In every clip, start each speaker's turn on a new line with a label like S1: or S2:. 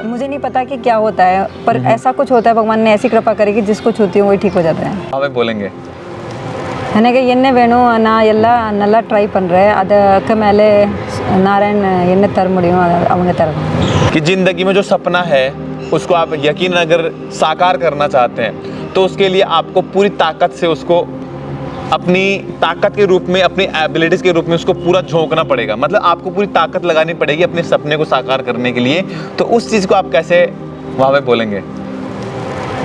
S1: मुझे नहीं पता कि क्या होता है, पर ऐसा कुछ होता है, भगवान ने ऐसी कृपा करी कि जिसको छूती हूँ वही ठीक हो जाता है.
S2: हमें बोलेंगे
S1: ನನಗೆ ಎಣ್ಣೆ ವೇಣು ನಾ ಎಲ್ಲ நல்லா ட்ரை பண்ணுறேன். அதுக்கு மேலே नारायण என்ன தர முடியும் அவங்க தரணும்.
S2: कि ज़िंदगी में जो सपना है उसको आप यकीन अगर साकार करना चाहते हैं तो उसके लिए आपको पूरी ताकत से उसको अपनी ताकत के रूप में, अपनी एबिलिटीज़ के रूप में उसको पूरा झोंकना पड़ेगा. मतलब आपको पूरी ताकत लगानी पड़ेगी अपने सपने को साकार करने के लिए. तो उस चीज़ को आप कैसे वहाँ पे बोलेंगे?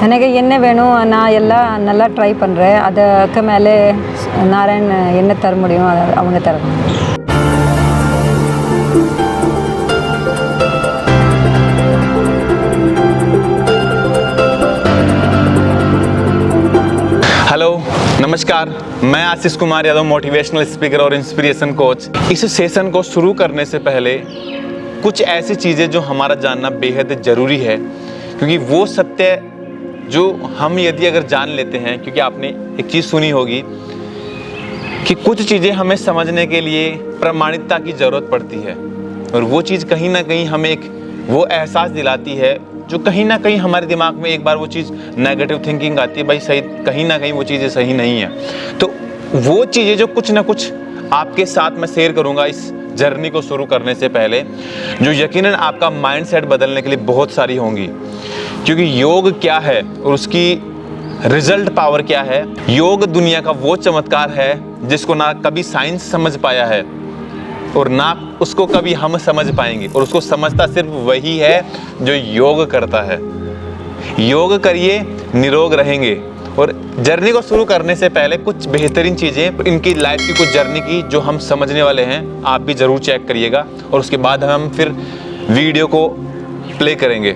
S1: ನನಗೆ ಎಣ್ಣೆ ವೇಣು ನಾ ಎಲ್ಲ நல்லா ட்ரை பண்ணுறேன். அதுக்கு மேலே नारायण என்ன தர முடியும் அவங்க தரணும்.
S2: हेलो नमस्कार, मैं आशीष कुमार यादव, मोटिवेशनल स्पीकर और इंस्पिरेशन कोच. इस सेशन को शुरू करने से पहले कुछ ऐसी चीज़ें जो हमारा जानना बेहद ज़रूरी है, क्योंकि वो सत्य जो हम यदि अगर जान लेते हैं, क्योंकि आपने एक चीज़ सुनी होगी कि कुछ चीज़ें हमें समझने के लिए प्रमाणिकता की ज़रूरत पड़ती है, और वो चीज़ कहीं ना कहीं हमें एक वो एहसास दिलाती है जो कहीं ना कहीं हमारे दिमाग में एक बार वो चीज़ नेगेटिव थिंकिंग आती है, भाई सही कहीं ना कहीं वो चीज़ें सही नहीं है. तो वो चीज़ें जो कुछ ना कुछ आपके साथ मैं शेयर करूँगा इस जर्नी को शुरू करने से पहले, जो यकीनन आपका माइंडसेट बदलने के लिए बहुत सारी होंगी. क्योंकि योग क्या है और उसकी रिजल्ट पावर क्या है. योग दुनिया का वो चमत्कार है जिसको ना कभी साइंस समझ पाया है और ना उसको कभी हम समझ पाएंगे, और उसको समझता सिर्फ वही है जो योग करता है. योग करिए, निरोग रहेंगे. और जर्नी को शुरू करने से पहले कुछ बेहतरीन चीज़ें इनकी लाइफ की कुछ जर्नी की जो हम समझने वाले हैं, आप भी ज़रूर चेक करिएगा, और उसके बाद हम फिर वीडियो को प्ले करेंगे.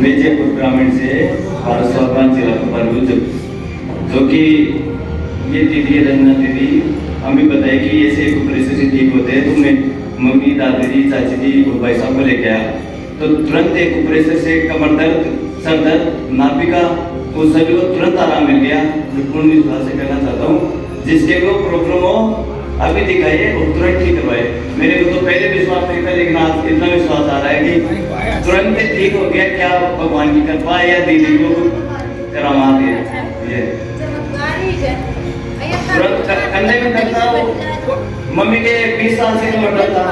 S3: मैं जयपुर ग्रामीण से भारत सरकार जिला प्रभारी, जो कि ये दीदी रंजना दीदी हमें बताया कि ऐसे कुपोषण से ठीक होते हैं. तो मैं मम्मी, दादाजी, चाची जी और भाई साहब को लेके आया, तो तुरंत एक कुपोषण से कमर दर्द, सर दर्द, नाभिका वो सभी को तुरंत आराम मिल गया. मैं पूर्ण विश्वास से कहना चाहता हूँ जिसके को प्रॉब्लम हो अभी दिखाइए और तुरंत ठीक करवाए. मेरे को तो पहले विश्वास नहीं था, लेकिन आज इतना विश्वास आ रहा है कि तुरंत ठीक हो गया. क्या भगवान की कृपा या दीदी को करामात है. ये तुरंत कंधे में करता वो मम्मी के 20 साल से कमर दर्द था,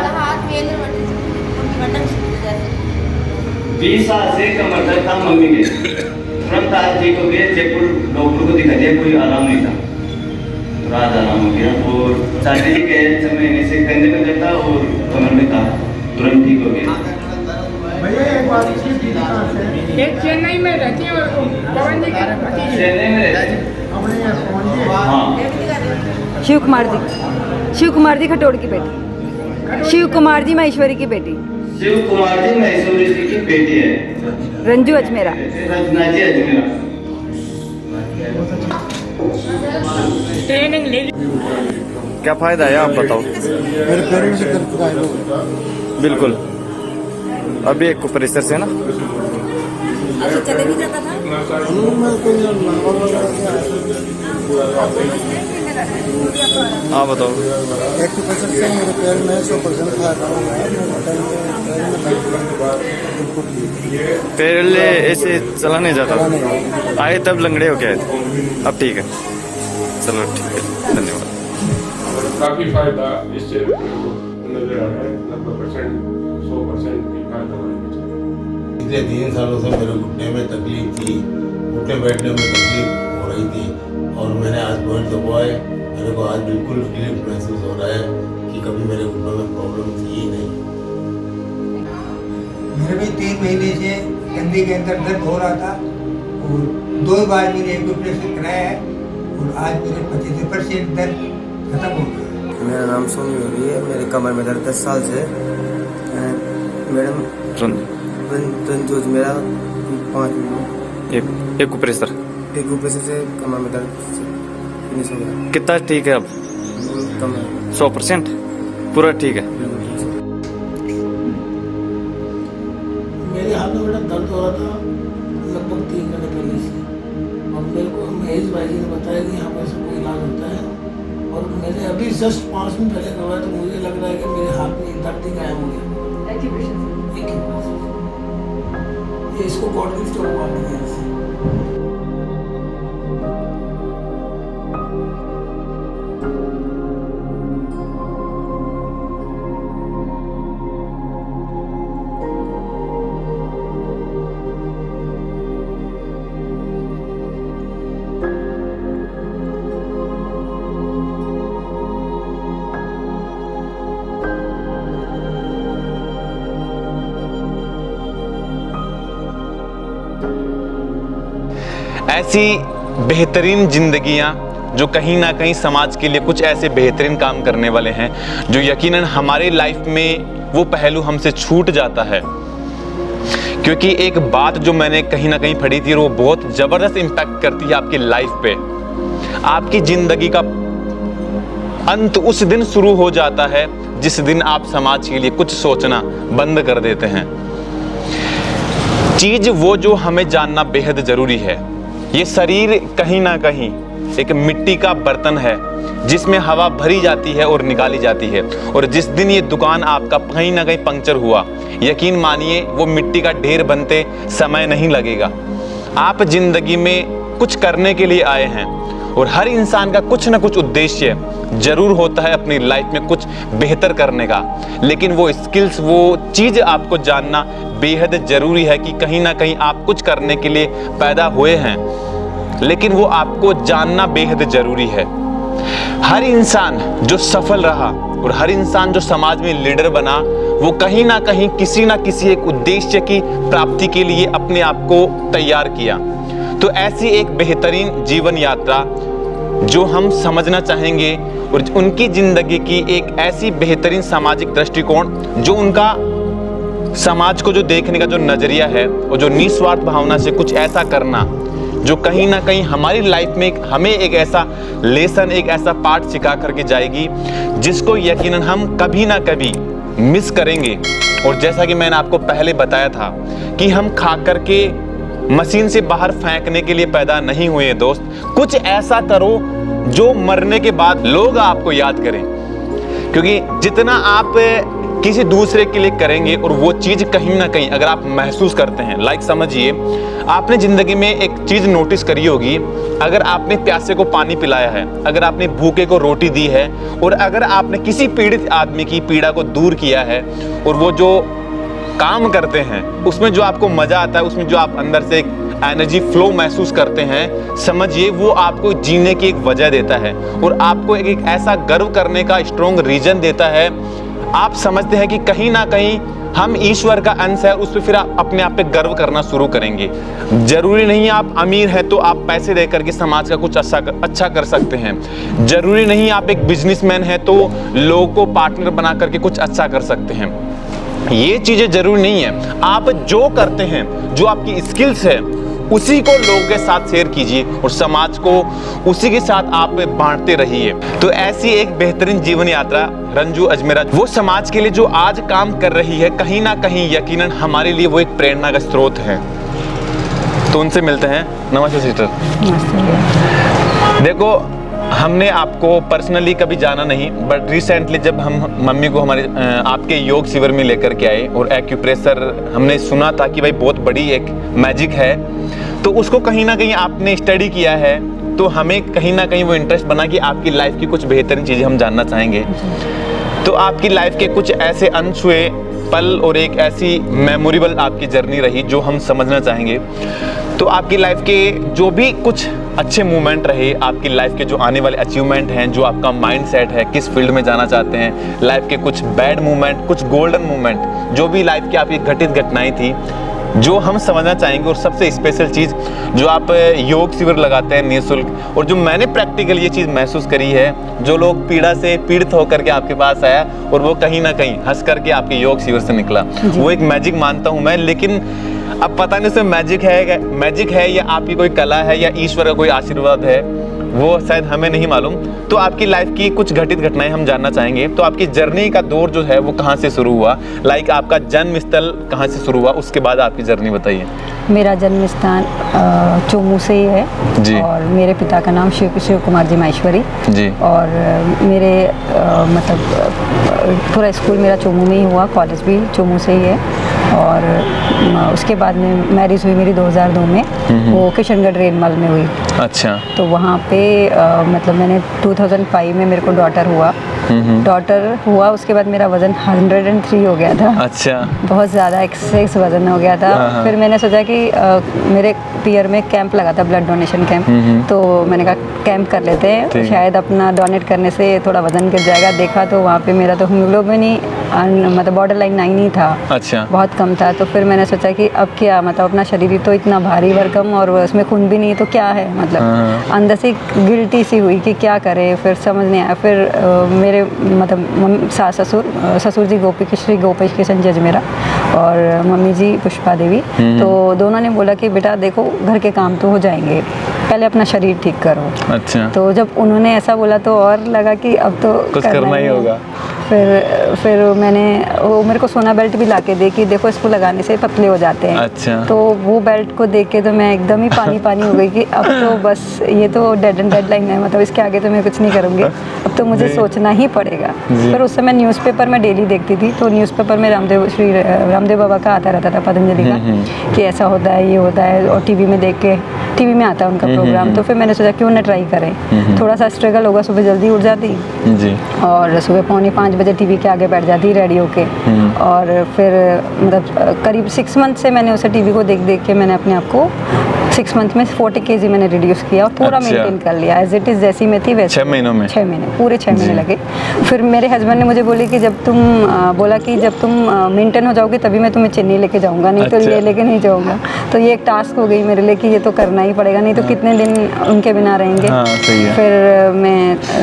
S3: 20 साल से कमर दर्द था मम्मी के. तुरंत आज ठीक हो गया. जयपुर डॉक्टर को दिखा दिया, कोई आराम नहीं था, तो आज आराम हो गया. और चाची जी के 6 महीने से कंधे में दर्द था और कमर में था, तुरंत ठीक हो गया.
S4: एक चेन्नई में रहती है और पवन जी की पति है।
S3: चेन्नई में रहती है. हाँ.
S1: शिव कुमार जी खटोड़ की बेटी. शिव कुमार जी महेश्वरी की बेटी.
S3: शिव कुमार जी महेश्वरी जी की बेटी है.
S1: रंजू अजमेरा.
S3: रंजना जी अजमेरा.
S4: ट्रेनिंग ले
S2: क्या फ़ायदा है आप बताओ?
S5: मेरे पैरों में दर्द का है.
S2: बिल्कुल. अभी एक प्रेशर से ना
S1: चले नहीं जाता था.
S2: हाँ बताओ.
S5: एक तो पैसा से मेरे पैर में 100% फायदा हो गया.
S2: पहले ऐसे चला नहीं जाता, आए तब लंगड़े हो गए, अब ठीक है. चलो ठीक है, धन्यवाद.
S6: काफ़ी फायदा इससे नजर आ रहा है. 90% 100% की फायदा हमारे
S7: पिछले 3 सालों से मेरे घुटने में तकलीफ थी, उठने बैठने में तकलीफ हो रही थी, और मैंने आज पॉइंट दबाए. मेरे को आज बिल्कुल रिलीफ महसूस हो रहा है कि कभी मेरे घुटनों में प्रॉब्लम थी ही नहीं.
S5: मेरे भी 3 महीने से कंधे के अंदर दर्द हो रहा था, और 2 बार मैंने एक ऑपरेशन कराया है, और आज मेरे 25% दर्द खत्म हो गया.
S8: मेरा नाम सोनी होगी है. मेरे कमर में दर्द 10 साल से. मैडम रंजू मेरा 5
S2: एक प्रेशर
S8: से कमर में दर्द फिनिश हो गया.
S2: कितना ठीक है अब?
S8: कम है.
S2: 100% पूरा ठीक है.
S9: मेरे हाथ में बड़ा दर्द हो रहा था लगभग 3 घंटे पहले से, और मेरे को महेश भाई जी ने बताया कि यहाँ पर सब इलाज होता है, और मैंने अभी जस्ट 5 मिनट पहले करवाया, तो मुझे लग रहा है कि मेरे हाथ में दर्द ही गायब हो गया. तो गॉड गिफ्ट और भगवान ने दिया इसे।
S2: ऐसी बेहतरीन जिंदगियां जो कहीं ना कहीं समाज के लिए कुछ ऐसे बेहतरीन काम करने वाले हैं जो यकीनन हमारे लाइफ में वो पहलू हमसे छूट जाता है। क्योंकि एक बात जो मैंने कहीं ना कहीं पढ़ी थी और वो बहुत ज़बरदस्त इम्पैक्ट करती है आपकी लाइफ पे। आपकी ज़िंदगी का अंत उस दिन शुरू हो जाता है जिस दिन आप समाज के लिए कुछ सोचना बंद कर देते हैं। चीज़ वो जो हमें जानना बेहद ज़रूरी है। ये शरीर कहीं ना कहीं एक मिट्टी का बर्तन है जिसमें हवा भरी जाती है और निकाली जाती है। और जिस दिन ये दुकान आपका कहीं ना कहीं पंक्चर हुआ, यकीन मानिए वो मिट्टी का ढेर बनते समय नहीं लगेगा। आप जिंदगी में कुछ करने के लिए आए हैं और हर इंसान का कुछ ना कुछ उद्देश्य जरूर होता है अपनी लाइफ में कुछ बेहतर करने का। लेकिन वो स्किल्स, वो चीज़ आपको जानना बेहद ज़रूरी है कि कहीं ना कहीं आप कुछ करने के लिए पैदा हुए हैं, लेकिन वो आपको जानना बेहद ज़रूरी है। हर इंसान जो सफल रहा और हर इंसान जो समाज में लीडर बना, वो कहीं ना कहीं किसी ना किसी एक उद्देश्य की प्राप्ति के लिए अपने आप को तैयार किया। तो ऐसी एक बेहतरीन जीवन यात्रा जो हम समझना चाहेंगे और उनकी ज़िंदगी की एक ऐसी बेहतरीन सामाजिक दृष्टिकोण जो उनका समाज को जो देखने का जो नज़रिया है और जो निस्वार्थ भावना से कुछ ऐसा करना जो कहीं ना कहीं हमारी लाइफ में हमें एक ऐसा लेसन, एक ऐसा पाठ सिखा करके जाएगी जिसको यकीनन हम कभी ना कभी मिस करेंगे। और जैसा कि मैंने आपको पहले बताया था कि हम खा करके मशीन से बाहर फेंकने के लिए पैदा नहीं हुए दोस्त। कुछ ऐसा करो जो मरने के बाद लोग आपको याद करें, क्योंकि जितना आप किसी दूसरे के लिए करेंगे और वो चीज़ कहीं ना कहीं अगर आप महसूस करते हैं, लाइक समझिए आपने ज़िंदगी में एक चीज़ नोटिस करी होगी, अगर आपने प्यासे को पानी पिलाया है, अगर आपने भूखे को रोटी दी है और अगर आपने किसी पीड़ित आदमी की पीड़ा को दूर किया है और वो जो काम करते हैं उसमें जो आपको मज़ा आता है, उसमें जो आप अंदर से एक एनर्जी फ्लो महसूस करते हैं, समझिए वो आपको जीने की एक वजह देता है और आपको एक ऐसा गर्व करने का स्ट्रॉन्ग रीजन देता है। आप समझते हैं कि कहीं ना कहीं हम ईश्वर का अंश है, उस पर फिर आप अपने आप पे गर्व करना शुरू करेंगे। जरूरी नहीं आप अमीर हैं तो आप पैसे दे करके समाज का कुछ अच्छा कर सकते हैं। जरूरी नहीं आप एक बिजनेसमैन हैं तो लोगों को पार्टनर बना करके कुछ अच्छा कर सकते हैं। ये चीज़ें जरूरी नहीं है। आप जो करते हैं, जो आपकी स्किल्स है, उसी को लोगों के साथ शेयर कीजिए और समाज को उसी के साथ आप बांटते रहिए। तो ऐसी एक बेहतरीन जीवन यात्रा रंजू अजमेरा वो समाज के लिए जो आज काम कर रही है, कहीं ना कहीं यकीनन हमारे लिए वो एक प्रेरणा का स्रोत है। तो उनसे मिलते हैं। नमस्ते सिस्टर। देखो, हमने आपको पर्सनली कभी जाना नहीं, बट रिसेंटली जब हम मम्मी को हमारे आपके योग शिविर में लेकर के आए और एक्यूप्रेशर हमने सुना था कि भाई बहुत बड़ी एक मैजिक है, तो उसको कहीं ना कहीं आपने स्टडी किया है, तो हमें कहीं ना कहीं वो इंटरेस्ट बना कि आपकी लाइफ की कुछ बेहतरीन चीज़ें हम जानना चाहेंगे। तो आपकी लाइफ के कुछ ऐसे अनछुए पल और एक ऐसी मेमोरेबल आपकी जर्नी रही जो हम समझना चाहेंगे। तो आपकी लाइफ के जो भी कुछ अच्छे मोमेंट रहे, आपकी लाइफ के जो आने वाले अचीवमेंट हैं, जो आपका माइंड सेट है, किस फील्ड में जाना चाहते हैं, लाइफ के कुछ बैड मोमेंट, कुछ गोल्डन मोमेंट, जो भी लाइफ की आपकी घटित घटनाएं थी, जो हम समझना चाहेंगे। और सबसे स्पेशल चीज़ जो आप योग शिविर लगाते हैं निःशुल्क, और जो मैंने प्रैक्टिकल ये चीज़ महसूस करी है, जो लोग पीड़ा से पीड़ित होकर के आपके पास आया और वो कहीं ना कहीं हंस करके आपके योग शिविर से निकला, वो एक मैजिक मानता हूँ मैं। लेकिन अब पता नहीं उसमें मैजिक है या आपकी कोई कला है या ईश्वर का कोई आशीर्वाद है, वो शायद हमें नहीं मालूम। तो आपकी लाइफ की कुछ घटित घटनाएं हम जानना चाहेंगे। तो आपकी जर्नी का दौर जो है वो कहाँ से शुरू हुआ, लाइक आपका जन्म स्थल कहाँ से शुरू हुआ, उसके बाद आपकी जर्नी बताइए।
S1: मेरा जन्म स्थान चोमू से ही है जी। और मेरे पिता का नाम शिव कुमार जी माहेश्वरी जी। और मेरे मतलब पूरा स्कूल मेरा चोमू में ही हुआ, कॉलेज भी चोमू से ही है। और उसके बाद में मैरिज हुई मेरी 2002 में, वो किशनगढ़ रेन मल में हुई।
S2: अच्छा।
S1: तो वहाँ पे मतलब मैंने 2005 में मेरे को डॉटर हुआ। उसके बाद मेरा वज़न 103 हो गया था।
S2: अच्छा।
S1: बहुत ज़्यादा एक्सेस वज़न हो गया था। फिर मैंने सोचा कि मेरे पियर में कैंप लगा था, ब्लड डोनेशन कैंप, तो मैंने कहा कैंप कर लेते हैं, तो शायद अपना डोनेट करने से थोड़ा वज़न गिर जाएगा। देखा तो वहाँ पे मेरा तो हीमोग्लोबिन ही मतलब बॉर्डर लाइन 9 ही था।
S2: अच्छा।
S1: बहुत कम था। तो फिर मैंने सोचा कि अब क्या, मतलब अपना शरीर ही तो इतना भारी भरकम और उसमें खून भी नहीं, तो क्या है, मतलब अंदर से गिल्टी सी हुई कि क्या करें। फिर समझ नहीं आया। फिर मेरे मतलब सास ससुर जी श्री गोपी किशन जज मेरा, और मम्मी जी पुष्पा देवी, तो दोनों ने बोला कि बेटा देखो घर के काम तो हो जाएंगे, पहले अपना शरीर ठीक करो।
S2: अच्छा।
S1: तो जब उन्होंने ऐसा बोला तो और लगा कि अब तो
S2: कुछ करना ही होगा।
S1: फिर मैंने वो मेरे को सोना बेल्ट भी ला के दी कि देखो इसको लगाने से पतले हो जाते हैं।
S2: अच्छा।
S1: तो वो बेल्ट को देख के तो मैं एकदम ही पानी हो गई कि अब तो बस ये तो डेडलाइन है, मतलब इसके आगे तो मैं कुछ नहीं करूँगी, अब तो मुझे सोचना ही पड़ेगा। फिर उस समय न्यूज़पेपर में डेली देखती थी, तो न्यूज़पेपर में रामदेव बाबा का आता रहता था, पतंजलि का, कि ऐसा होता है, ये होता है, और टीवी में आता है उनका प्रोग्राम। तो फिर मैंने सोचा क्यों ना ट्राई करें, थोड़ा सा स्ट्रगल होगा। सुबह जल्दी उठ जाती
S2: जी,
S1: और सुबह 4:45 बजे टीवी के आगे बैठ जाती रेडी होके। और फिर मतलब करीब 6 मंथ से मैंने उसे टीवी को देख के मैंने अपने आप को 6 मंथ में 40 kg मैंने रिड्यूस किया और पूरा मेंटेन कर लिया एज इट इज़, जैसी मैं थी वैसे।
S2: 6 महीनों में?
S1: 6 महीने, पूरे 6 महीने लगे। फिर मेरे हस्बैंड ने मुझे बोली कि जब तुम मेंटेन हो जाओगे तभी मैं तुम्हें चेन्नई लेके जाऊँगा, नहीं तो ये लेके नहीं जाऊँगा। तो ये एक टास्क हो गई मेरे लिए कि ये तो करना ही पड़ेगा, नहीं तो कितने दिन उनके बिना रहेंगे।
S2: सही है।
S1: फिर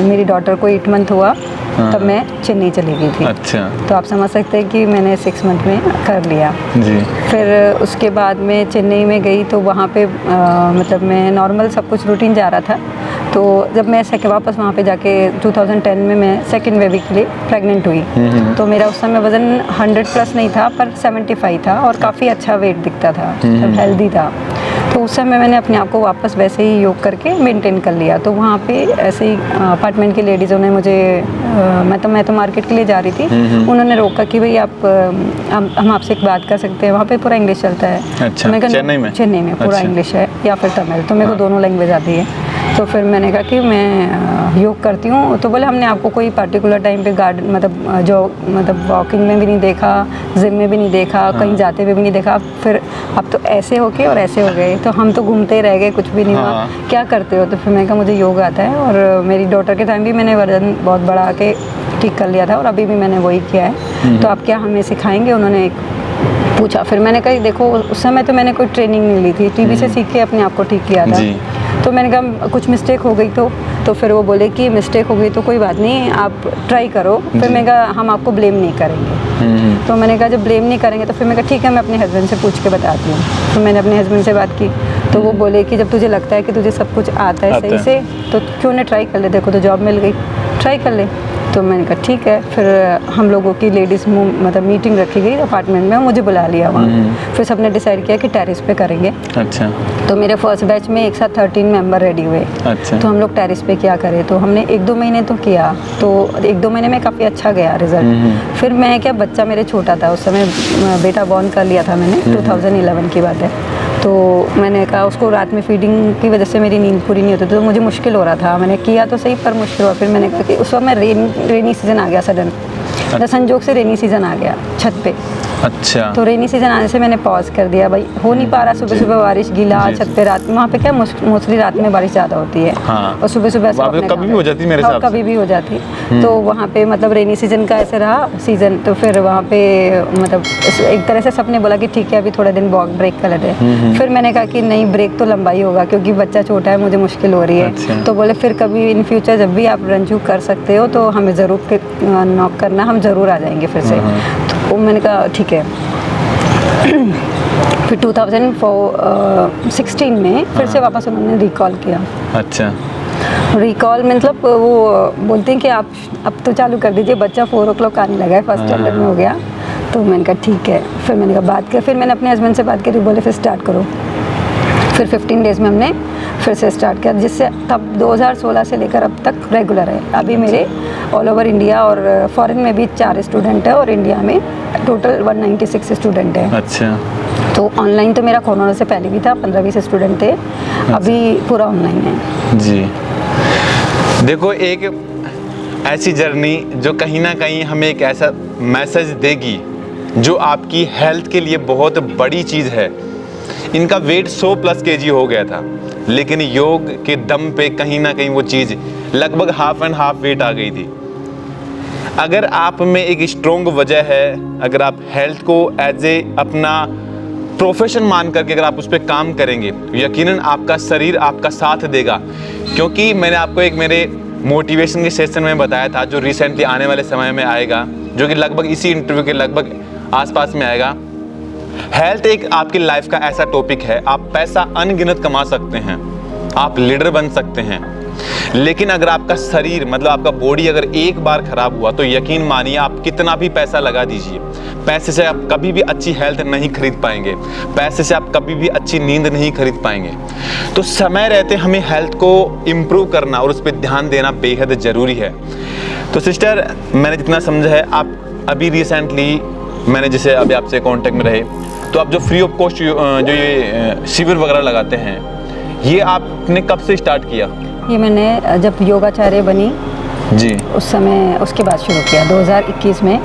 S1: मेरी डॉटर को 8 मंथ हुआ, तब मैं चेन्नई चली गई थी।
S2: अच्छा।
S1: तो आप समझ सकते हैं कि मैंने 6 मंथ में कर लिया
S2: जी।
S1: फिर उसके बाद में चेन्नई में गई, तो वहाँ पे मतलब मैं नॉर्मल सब कुछ रूटीन जा रहा था। तो जब मैं वापस वहाँ पे जाके 2010 में मैं सेकंड बेबी के लिए प्रेग्नेंट हुई, तो मेरा उस समय वज़न 100 प्लस नहीं था, पर 75 था और काफ़ी अच्छा वेट दिखता था, हेल्दी था। तो उस समय मैंने अपने आप को वापस वैसे ही योग करके मेंटेन कर लिया। तो वहाँ पे ऐसे ही अपार्टमेंट की लेडीज़ों ने मुझे मैं तो मार्केट के लिए जा रही थी, उन्होंने रोका कि भाई हम आपसे एक बात कर सकते हैं। वहाँ पे पूरा इंग्लिश चलता है।
S2: अच्छा।
S1: चेन्नई में पूरा इंग्लिश है या फिर तमिल, तो मेरे को दोनों लैंग्वेज आती है। तो फिर मैंने कहा कि मैं योग करती हूँ। तो बोले हमने आपको कोई पर्टिकुलर टाइम पे गार्डन मतलब वॉकिंग में भी नहीं देखा, जिम में भी नहीं देखा, कहीं जाते हुए भी नहीं देखा। फिर अब तो ऐसे होके और ऐसे हो गए, तो हम तो घूमते ही रह गए, कुछ भी नहीं हुआ। क्या करते हो? तो फिर मैंने कहा मुझे योग आता है। और मेरी डॉटर के टाइम भी मैंने वजन बहुत बढ़ा के ठीक कर लिया था और अभी भी मैंने वही किया है। तो आप क्या हमें सिखाएंगे? उन्होंने पूछा। फिर मैंने कहा देखो उस समय तो मैंने कोई ट्रेनिंग नहीं ली थी, टीवी से सीख के अपने आप को ठीक किया था। तो मैंने कहा कुछ मिस्टेक हो गई तो फिर वो बोले कि मिस्टेक हो गई तो कोई बात नहीं, आप ट्राई करो। फिर मैंने कहा हम आपको ब्लेम नहीं करेंगे। तो मैंने कहा जब ब्लेम नहीं करेंगे तो फिर मैंने कहा ठीक है, मैं अपने हस्बैंड से पूछ के बताती हूँ। तो मैंने अपने हस्बैंड से बात की, तो वो बोले कि जब तुझे लगता है कि तुझे सब कुछ आता है सही से, तो क्यों ना ट्राई कर ले, देखो तो जॉब मिल गई, ट्राई कर ले। तो मैंने कहा ठीक है। फिर हम लोगों की लेडीज़ मतलब मीटिंग रखी गई अपार्टमेंट में, मुझे बुला लिया वहाँ। फिर सबने डिसाइड किया कि टेरेस पे करेंगे।
S2: अच्छा।
S1: तो मेरे फर्स्ट बैच में एक साथ 13 मेंबर रेडी हुए।
S2: अच्छा।
S1: तो हम लोग टेरेस पे क्या करें, तो हमने 1-2 महीने तो किया, तो 1-2 महीने में काफ़ी अच्छा गया रिजल्ट। फिर मैं क्या, बच्चा मेरे छोटा था उस समय, बेटा बॉर्न कर लिया था मैंने, 2011 की बात है। तो मैंने कहा उसको रात में फीडिंग की वजह से मेरी नींद पूरी नहीं होती, तो मुझे मुश्किल हो रहा था। मैंने किया तो सही पर मुश्किल हुआ। फिर मैंने कहा कि उस वक्त मैं रेनी सीज़न आ गया सडन, संजोग से रेनी सीज़न आ गया छत पे।
S2: अच्छा।
S1: तो रेनी सीजन आने से मैंने पॉज कर दिया, भाई हो नहीं पा रहा। सुबह बारिश, गीला, छत पे रात में, वहाँ पे क्या मोस्टली रात में बारिश ज़्यादा होती है। और सुबह
S2: कभी भी हो जाती मेरे साथ,
S1: कभी भी हो जाती। तो वहाँ पे मतलब रेनी सीजन का ऐसे रहा सीजन। तो फिर वहाँ पे मतलब एक तरह से सबने बोला कि ठीक है अभी थोड़े दिन वॉक ब्रेक कर लेते हैं। फिर मैंने कहा कि नहीं, ब्रेक तो लंबा ही होगा क्योंकि बच्चा छोटा है, मुझे मुश्किल हो रही है। तो बोले फिर कभी इन फ्यूचर जब भी आप रंजू कर सकते हो तो हमें ज़रूर नॉक करना, हम ज़रूर आ जाएंगे फिर से। तो मैंने कहा ठीक है। फिर 2016 में फिर से वापस उन्होंने रिकॉल किया।
S2: अच्छा।
S1: रिकॉल मतलब वो बोलते हैं कि आप अब तो चालू कर दीजिए, बच्चा 4 o'clock आने लगा है, फर्स्ट स्टैंडर्ड में हो गया। तो मैंने कहा ठीक है। फिर मैंने कहा बात कर, फिर मैंने अपने हस्बैंड से बात करी, बोले फिर स्टार्ट करो। फिर 15 डेज़ में हमने फिर से स्टार्ट किया, जिससे तब 2016 से लेकर अब तक रेगुलर है। अभी मेरे ऑल ओवर इंडिया और फॉरेन में भी 4 स्टूडेंट है और इंडिया में टोटल 196 स्टूडेंट है।
S2: अच्छा।
S1: तो ऑनलाइन तो मेरा कोरोना से पहले भी था, 15-20 स्टूडेंट थे, अभी पूरा ऑनलाइन है।
S2: जी, देखो एक ऐसी जर्नी जो कहीं ना कहीं हमें एक ऐसा मैसेज देगी जो आपकी हेल्थ के लिए बहुत बड़ी चीज़ है। इनका वेट 100+ kg हो गया था, लेकिन योग के दम पे कहीं ना कहीं वो चीज़ लगभग हाफ एंड हाफ वेट आ गई थी। अगर आप में एक स्ट्रॉन्ग वजह है, अगर आप हेल्थ को एज ए अपना प्रोफेशन मान करके अगर आप उस पर काम करेंगे, यकीनन आपका शरीर आपका साथ देगा। क्योंकि मैंने आपको एक मेरे मोटिवेशन के सेशन में बताया था, जो रिसेंटली आने वाले समय में आएगा, जो कि लगभग इसी इंटरव्यू के लगभग आसपास में आएगा। हेल्थ एक आपकी लाइफ का ऐसा टॉपिक है, आप पैसा अनगिनत कमा सकते हैं, आप लीडर बन सकते हैं, लेकिन अगर आपका शरीर मतलब आपका बॉडी अगर एक बार खराब हुआ तो यकीन मानिए आप कितना भी पैसा लगा दीजिए, पैसे से आप कभी भी अच्छी हेल्थ नहीं खरीद पाएंगे, पैसे से आप कभी भी अच्छी नींद नहीं खरीद पाएंगे। तो समय रहते हमें हेल्थ को इम्प्रूव करना और उस पर ध्यान देना बेहद ज़रूरी है। तो सिस्टर, मैंने जितना समझा है, आप अभी रिसेंटली मैंने जैसे अभी आपसे कांटेक्ट में रहे, तो आप जो फ्री ऑफ कॉस्ट जो ये शिविर वगैरह लगाते हैं, ये आपने कब से स्टार्ट किया?
S1: ये मैंने जब योगाचार्य बनी
S2: जी,
S1: उस समय उसके बाद शुरू किया। 2021 में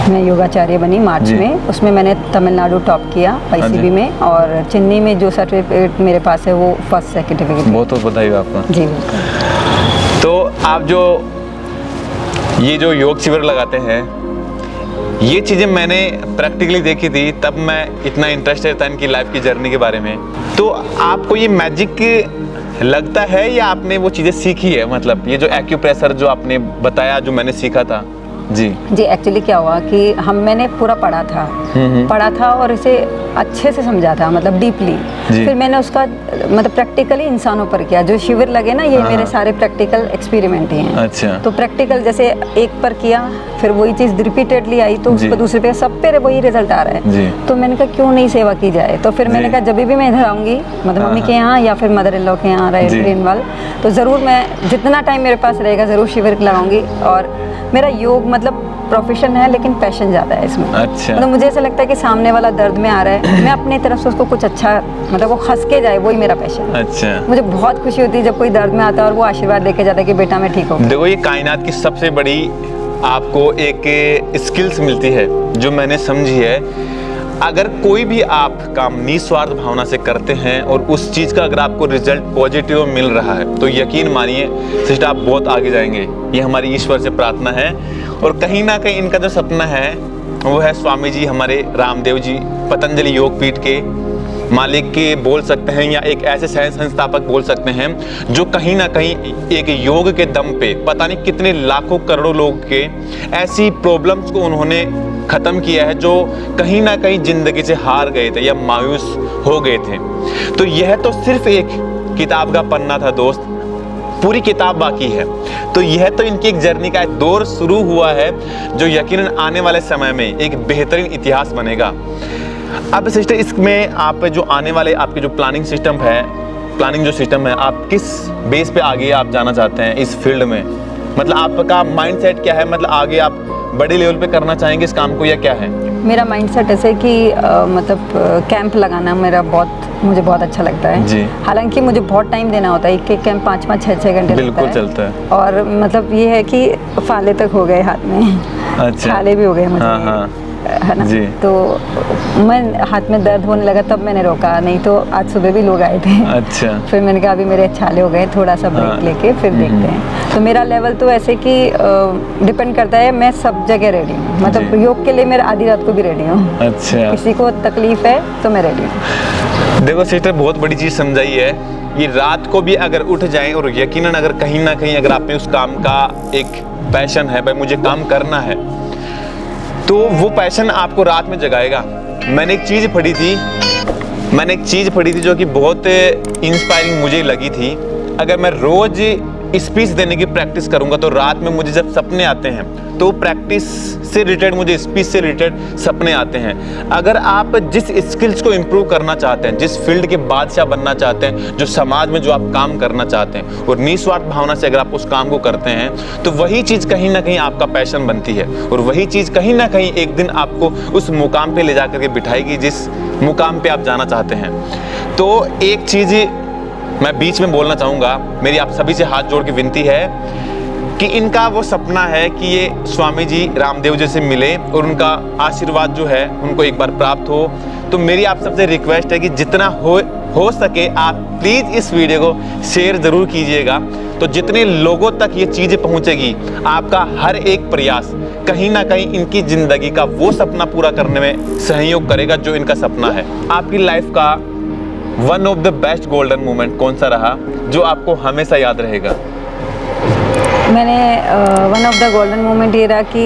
S1: मैं योगाचार्य बनी मार्च में। उसमें मैंने तमिलनाडु टॉप किया ICB में, और चेन्नई में जो सर्टिफिकेट मेरे पास है वो फर्स्ट सर्टिफिकेट।
S2: बहुत बहुत बधाई हो आपका।
S1: जी बिल्कुल।
S2: तो आप जो ये जो योग शिविर लगाते हैं, ये चीज़ें मैंने प्रैक्टिकली देखी थी, तब मैं इतना इंटरेस्टेड था इनकी लाइफ की जर्नी के बारे में। तो आपको ये मैजिक लगता है या आपने वो चीज़ें सीखी है? मतलब ये जो एक्यूप्रेशर जो आपने बताया, जो मैंने सीखा था। जी
S1: एक्चुअली क्या हुआ कि मैंने पूरा पढ़ा था और इसे अच्छे से समझा था, मतलब डीपली। फिर मैंने उसका मतलब प्रैक्टिकली इंसानों पर किया। जो शिविर लगे ना, ये मेरे सारे प्रैक्टिकल एक्सपेरिमेंट ही हैं।
S2: अच्छा।
S1: तो प्रैक्टिकल जैसे एक पर किया, फिर वही चीज़ रिपीटेडली आई, तो उस पर दूसरे पे सब पे वही रिजल्ट आ रहा है। तो मैंने कहा क्यों नहीं सेवा की जाए। तो फिर मैंने कहा जब भी मैं इधर आऊँगी, मतलब मम्मी के यहाँ या फिर मदर इन लॉ के यहाँ रेनवाल, तो ज़रूर मैं जितना टाइम मेरे पास रहेगा ज़रूर शिविर लगाऊंगी। और मेरा योग मतलब प्रोफेशन है, लेकिन पैशन ज़्यादा है इसमें।
S2: अच्छा।
S1: मतलब मुझे ऐसा लगता है कि सामने वाला दर्द में आ रहा है, मैं अपनी तरफ से उसको कुछ अच्छा, मतलब वो हंस के जाए, वही मेरा पैशन है।
S2: अच्छा।
S1: मुझे बहुत खुशी होती है जब कोई दर्द में आता है और वो आशीर्वाद लेके जाता है कि बेटा मैं ठीक हूँ।
S2: देखो, ये कायनात की सबसे बड़ी आपको एक स्किल्स मिलती है जो मैंने समझी है। अगर कोई भी आप काम निस्वार्थ भावना से करते हैं और उस चीज़ का अगर आपको रिजल्ट पॉजिटिव मिल रहा है, तो यकीन मानिए सिस्टर आप बहुत आगे जाएंगे। ये हमारी ईश्वर से प्रार्थना है। और कहीं ना कहीं इनका जो सपना है वो है स्वामी जी, हमारे रामदेव जी, पतंजलि योगपीठ के मालिक के बोल सकते हैं, या एक ऐसे संस्थापक बोल सकते हैं जो कहीं ना कहीं एक योग के दम पे पता नहीं कितने लाखों करोड़ों लोग के ऐसी प्रॉब्लम्स को उन्होंने ख़त्म किया है जो कहीं ना कहीं ज़िंदगी से हार गए थे या मायूस हो गए थे। तो यह तो सिर्फ एक किताब का पन्ना था दोस्त, पूरी किताब बाकी है। तो यह तो इनकी एक जर्नी का एक दौर शुरू हुआ है जो यकीनन आने वाले समय में एक बेहतरीन इतिहास बनेगा। अब सिस्टर, इसमें आप जो आने वाले आपके जो प्लानिंग जो सिस्टम है, आप किस बेस पे आगे आप जाना चाहते हैं इस फील्ड में? मतलब आपका माइंडसेट क्या है? मतलब आगे आप बड़े लेवल पे करना चाहेंगे इस काम को या क्या है?
S1: मेरा माइंडसेट ऐसे कि मतलब कैंप लगाना मुझे बहुत अच्छा लगता है
S2: जी।
S1: हालांकि मुझे बहुत टाइम देना होता है, एक कैंप 5-5, 6-6 घंटे
S2: बिल्कुल चलता है।
S1: और मतलब ये है कि फाले तक हो गए हाथ में।
S2: अच्छा।
S1: फाले भी हो गए मुझे।
S2: हाँ।
S1: है ना
S2: जी।
S1: तो मैं हाथ में दर्द होने लगा तब मैंने रोका, नहीं तो आज सुबह भी लोग आए थे।
S2: अच्छा।
S1: फिर मैंने कहा अभी मेरे छाले हो गए, थोड़ा सा ब्रेक लेके फिर देखते हैं। तो मेरा लेवल तो ऐसे कि डिपेंड करता है, मैं सब जगह रेडी हूँ, मतलब योग के लिए मैं आधी रात को भी रेडी हूँ।
S2: अच्छा।
S1: किसी को तकलीफ है तो मैं रेडी हूँ।
S2: देखो सिस्टर, बहुत बड़ी चीज़ समझाई है। ये रात को भी अगर उठ जाएं और यकीनन अगर कहीं ना कहीं अगर आप में उस काम का एक पैशन है, भाई मुझे काम करना है, तो वो पैशन आपको रात में जगाएगा। मैंने एक चीज़ पढ़ी थी जो कि बहुत इंस्पायरिंग मुझे लगी थी। अगर मैं रोज़ स्पीच देने की प्रैक्टिस करूंगा तो रात में मुझे जब सपने आते हैं तो प्रैक्टिस से रिलेटेड मुझे स्पीच से रिलेटेड सपने आते हैं। अगर आप जिस स्किल्स को इम्प्रूव करना चाहते हैं, जिस फील्ड के बादशाह बनना चाहते हैं, जो समाज में जो आप काम करना चाहते हैं और निस्वार्थ भावना से अगर आप उस काम को करते हैं तो वही चीज़ कहीं ना कहीं आपका पैशन बनती है और वही चीज़ कहीं ना कहीं एक दिन आपको उस मुकाम पे ले जा करके बिठाएगी जिस मुकाम पे आप जाना चाहते हैं। तो एक चीज़ मैं बीच में बोलना चाहूँगा, मेरी आप सभी से हाथ जोड़ के विनती है कि इनका वो सपना है कि ये स्वामी जी रामदेव जी से मिले और उनका आशीर्वाद जो है उनको एक बार प्राप्त हो। तो मेरी आप सबसे रिक्वेस्ट है कि जितना हो सके आप प्लीज़ इस वीडियो को शेयर ज़रूर कीजिएगा। तो जितने लोगों तक ये चीज़ें पहुँचेगी, आपका हर एक प्रयास कहीं ना कहीं इनकी ज़िंदगी का वो सपना पूरा करने में सहयोग करेगा जो इनका सपना है। आपकी लाइफ का one of the best golden moment कौन सा रहा जो आपको हमेशा याद रहेगा?
S1: मैंने one of the golden moment ये रहा कि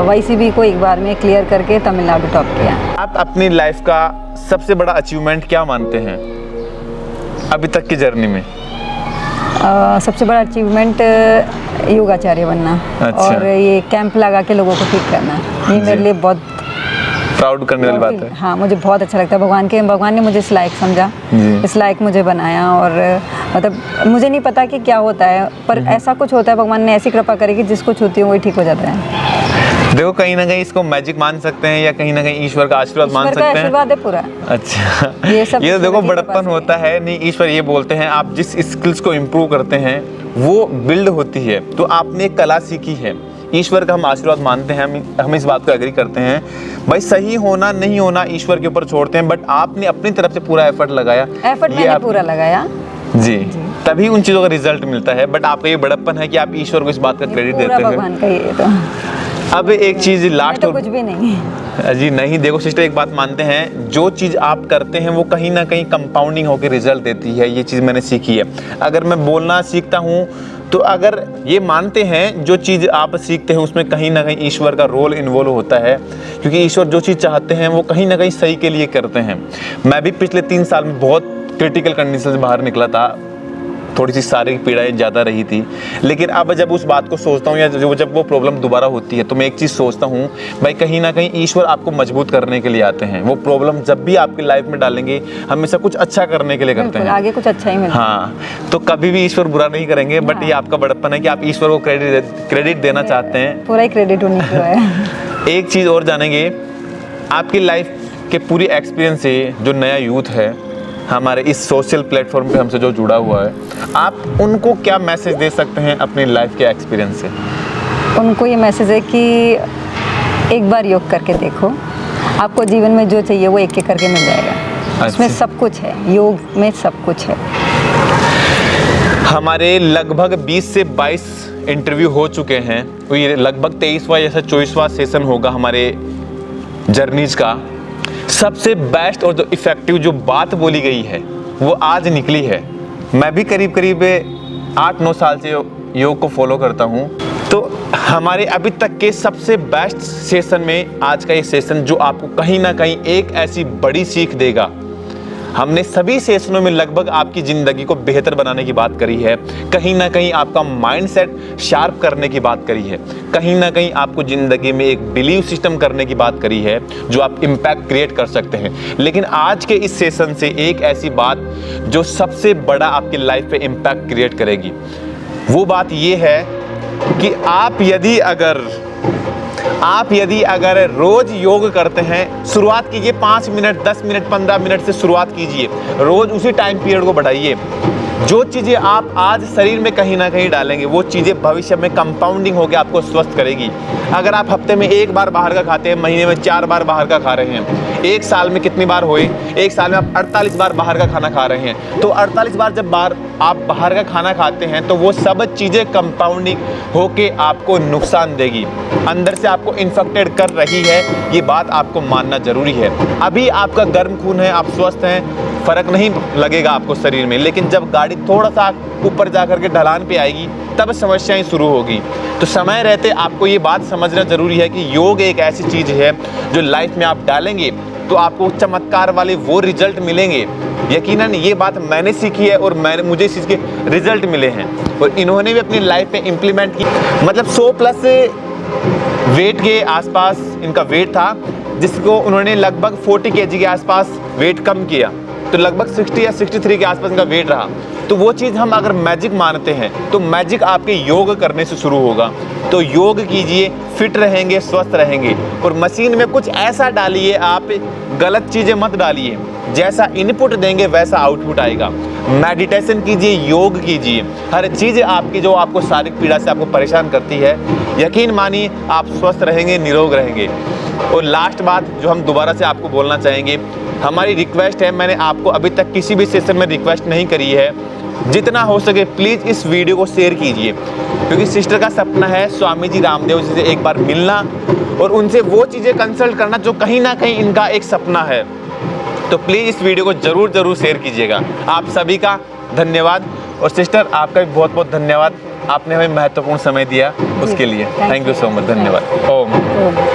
S1: YCB को एक बार में क्लियर करके तमिलनाडु टॉप किया।
S2: आप अपनी लाइफ का सबसे बड़ा अचीवमेंट क्या मानते हैं अभी तक की जर्नी में?
S1: सबसे बड़ा अचीवमेंट योगाचार्य बनना।
S2: अच्छा।
S1: और ये कैंप लगा के लोगों को ठीक करना, ये मेरे लिए बहुत
S2: प्राउड करने वाली बात है।
S1: हाँ, मुझे बहुत अच्छा लगता है। भगवान ने मुझे इस लायक समझा, इस लायक मुझे बनाया। और मतलब मुझे नहीं पता कि क्या होता है, पर ऐसा कुछ होता है, भगवान ने ऐसी कृपा करी कि जिसको छूती हूँ वही ठीक हो जाता है।
S2: देखो, कहीं ना कहीं इसको मैजिक मान सकते हैं या कहीं ना कहीं ईश्वर का आशीर्वाद मान सकते हैं।
S1: आशीर्वाद है पूरा।
S2: अच्छा,
S1: ये सब
S2: ये तो देखो बड़प्पन होता है नहीं। ईश्वर ये बोलते हैं आप जिस स्किल्स को इम्प्रूव करते हैं वो बिल्ड होती है। तो आपने एक कला सीखी है, ईश्वर का हम आशीर्वाद मानते हैं, हम इस बात को एग्री करते हैं। भाई सही होना नहीं होना ईश्वर के ऊपर छोड़ते हैं, बट आपने अपनी तरफ से पूरा एफर्ट लगाया।
S1: एफर्ट मैंने पूरा लगाया
S2: जी, तभी उन चीज़ों का रिजल्ट मिलता है। बट आपका ये बड़प्पन है कि आप ईश्वर को इस बात का क्रेडिट देते हैं।
S1: भगवान का ये तो।
S2: अब एक चीज़ लास्ट,
S1: तो कुछ भी नहीं
S2: जी नहीं। देखो सिस्टर, एक बात मानते हैं, जो चीज़ आप करते हैं वो कहीं ना कहीं कंपाउंडिंग होकर रिजल्ट देती है। ये चीज़ मैंने सीखी है। अगर मैं बोलना सीखता हूँ तो अगर ये मानते हैं जो चीज़ आप सीखते हैं उसमें कहीं ना कहीं ईश्वर का रोल इन्वॉल्व होता है, क्योंकि ईश्वर जो चीज़ चाहते हैं वो कहीं ना कहीं सही के लिए करते हैं। मैं भी पिछले 3 साल में बहुत क्रिटिकल कंडीशन से बाहर निकला था, थोड़ी सी शारीरिक पीड़ाएं ज़्यादा रही थी। लेकिन अब जब उस बात को सोचता हूँ या जब वो प्रॉब्लम दोबारा होती है तो मैं एक चीज़ सोचता हूँ, भाई कहीं ना कहीं ईश्वर आपको मजबूत करने के लिए आते हैं। वो प्रॉब्लम जब भी आपकी लाइफ में डालेंगे हमेशा कुछ अच्छा करने के लिए करते हैं,
S1: आगे कुछ अच्छा ही मिलता है।
S2: हाँ, तो कभी भी ईश्वर बुरा नहीं करेंगे। बट ये आपका बड़प्पन है कि आप ईश्वर को क्रेडिट देना चाहते हैं।
S1: पूरा ही क्रेडिट उन्हीं को है।
S2: एक चीज़ और जानेंगे, आपकी लाइफ के पूरी एक्सपीरियंस से जो नया यूथ है हमारे इस सोशल प्लेटफॉर्म पे हमसे जो जुड़ा हुआ है, आप उनको क्या मैसेज दे सकते हैं अपनी लाइफ के एक्सपीरियंस से?
S1: उनको ये मैसेज है कि एक बार योग करके देखो, आपको जीवन में जो चाहिए वो एक एक करके मिल जाएगा। उसमें सब कुछ है, योग में सब कुछ है।
S2: हमारे लगभग 20 से 22 इंटरव्यू हो चुके हैं। तो ये लगभग 23वां या 24वां सेशन होगा हमारे जर्नीज का। सबसे बेस्ट और जो इफ़ेक्टिव जो बात बोली गई है वो आज निकली है। मैं भी करीब 8-9 साल से योग को फॉलो करता हूँ। तो हमारे अभी तक के सबसे बेस्ट सेशन में आज का ये सेशन जो आपको कहीं ना कहीं एक ऐसी बड़ी सीख देगा। हमने सभी सेशनों में लगभग आपकी ज़िंदगी को बेहतर बनाने की बात करी है, कहीं ना कहीं आपका माइंडसेट शार्प करने की बात करी है, कहीं ना कहीं आपको ज़िंदगी में एक बिलीव सिस्टम करने की बात करी है जो आप इम्पैक्ट क्रिएट कर सकते हैं। लेकिन आज के इस सेशन से एक ऐसी बात जो सबसे बड़ा आपकी लाइफ पे इम्पैक्ट क्रिएट करेगी, वो बात ये है कि आप यदि अगर रोज योग करते हैं, शुरुआत कीजिए 5 मिनट, 10 मिनट, 15 मिनट से शुरुआत कीजिए। रोज उसी टाइम पीरियड को बढ़ाइए। जो चीज़ें आप आज शरीर में कहीं ना कहीं डालेंगे वो चीज़ें भविष्य में कंपाउंडिंग होकर आपको स्वस्थ करेगी। अगर आप हफ्ते में 1 बार बाहर का खाते हैं, महीने में 4 बार बाहर का खा रहे हैं, 1 साल में कितनी बार हुए? 1 साल में आप 48 बार बाहर का खाना खा रहे हैं। तो 48 बार जब आप बाहर का खाना खाते हैं तो वो सब चीज़ें कंपाउंडिंग होके आपको नुकसान देगी, अंदर से आपको इन्फेक्टेड कर रही है। ये बात आपको मानना जरूरी है। अभी आपका गर्म खून है, आप स्वस्थ हैं, फर्क नहीं लगेगा आपको शरीर में। लेकिन जब गाड़ी थोड़ा सा ऊपर जाकर के ढलान पे आएगी तब समस्याएं शुरू होगी। तो समय रहते आपको ये बात समझना जरूरी है कि योग एक ऐसी चीज़ है जो लाइफ में आप डालेंगे तो आपको चमत्कार वाले वो रिजल्ट मिलेंगे यकीनन ये बात मैंने सीखी है और मुझे इस चीज़ के रिजल्ट मिले हैं और इन्होंने भी अपनी लाइफ में इम्प्लीमेंट की। मतलब 100 प्लस वेट के आसपास इनका वेट था, जिसको उन्होंने लगभग 40 kg के आसपास वेट कम किया, तो लगभग 60 या 63 के आसपास इनका वेट रहा। तो वो चीज़ हम अगर मैजिक मानते हैं तो मैजिक आपके योग करने से शुरू होगा। तो योग कीजिए, फिट रहेंगे, स्वस्थ रहेंगे और मशीन में कुछ ऐसा डालिए, आप गलत चीज़ें मत डालिए, जैसा इनपुट देंगे वैसा आउटपुट आएगा। मेडिटेशन कीजिए, योग कीजिए, हर चीज़ आपकी जो आपको शारीरिक पीड़ा से आपको परेशान करती है, यकीन मानिए आप स्वस्थ रहेंगे, निरोग रहेंगे। और लास्ट बात जो हम दोबारा से आपको बोलना चाहेंगे, हमारी रिक्वेस्ट है, मैंने आपको अभी तक किसी भी सेशन में रिक्वेस्ट नहीं करी है, जितना हो सके प्लीज़ इस वीडियो को शेयर कीजिए, क्योंकि सिस्टर का सपना है स्वामी जी रामदेव जी से एक बार मिलना और उनसे वो चीज़ें कंसल्ट करना जो कहीं ना कहीं इनका एक सपना है। तो प्लीज़ इस वीडियो को ज़रूर शेयर कीजिएगा। आप सभी का धन्यवाद और सिस्टर आपका भी बहुत बहुत धन्यवाद, आपने हमें महत्वपूर्ण समय दिया उसके लिए। थैंक यू सो मच, धन्यवाद। ओम।